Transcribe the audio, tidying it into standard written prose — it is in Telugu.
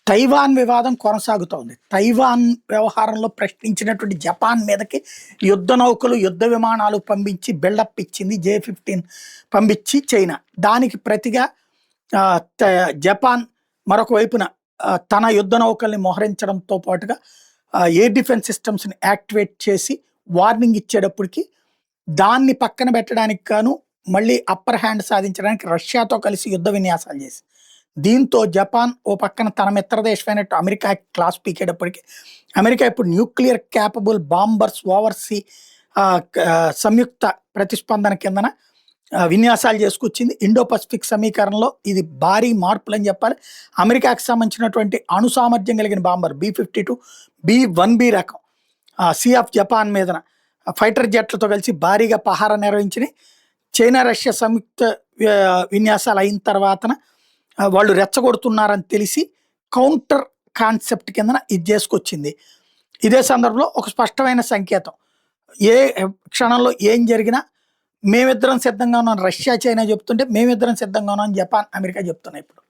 తైవాన్ వివాదం కొనసాగుతోంది. తైవాన్ వ్యవహారంలో ప్రశ్నించినటువంటి జపాన్ మీదకి యుద్ధ నౌకలు, యుద్ధ విమానాలు పంపించి బిల్డప్ ఇచ్చింది J-15 పంపించి చైనా. దానికి ప్రతిగా జపాన్ మరొక వైపున తన యుద్ధ నౌకల్ని మోహరించడంతో పాటుగా ఎయిర్ డిఫెన్స్ సిస్టమ్స్ని యాక్టివేట్ చేసి వార్నింగ్ ఇచ్చేటప్పటికి దాన్ని పక్కన పెట్టడానికి గాను మళ్ళీ అప్పర్ హ్యాండ్ సాధించడానికి రష్యాతో కలిసి యుద్ధ విన్యాసాలు చేసి, దీంతో జపాన్ ఓ పక్కన తన మిత్రదేశమైనట్టు అమెరికా క్లాస్ పీకేటప్పటికి అమెరికా ఇప్పుడు న్యూక్లియర్ క్యాపబుల్ బాంబర్స్ ఓవర్సీ సంయుక్త ప్రతిస్పందన కిందన విన్యాసాలు చేసుకొచ్చింది. ఇండో పసిఫిక్ సమీకరణలో ఇది భారీ మార్పులు అని చెప్పాలి. అమెరికాకి సంబంధించినటువంటి అణు సామర్థ్యం కలిగిన బాంబర్ B-52 B-1B రకం సీ ఆఫ్ జపాన్ మీదన ఫైటర్ జెట్లతో కలిసి భారీగా పహారా నిర్వహించినాయి. చైనా రష్యా సంయుక్త విన్యాసాలు అయిన తర్వాతన వాళ్ళు రెచ్చగొడుతున్నారని తెలిసి కౌంటర్ కాన్సెప్ట్ కిందన ఇది చేసుకొచ్చింది. ఇదే సందర్భంలో ఒక స్పష్టమైన సంకేతం, ఏ క్షణంలో ఏం జరిగినా మేమిద్దరం సిద్ధంగా ఉన్నాం రష్యా చైనా చెప్తుంటే, మేమిద్దరం సిద్ధంగా ఉన్నాం జపాన్ అమెరికా చెప్తున్నాయి ఇప్పుడు.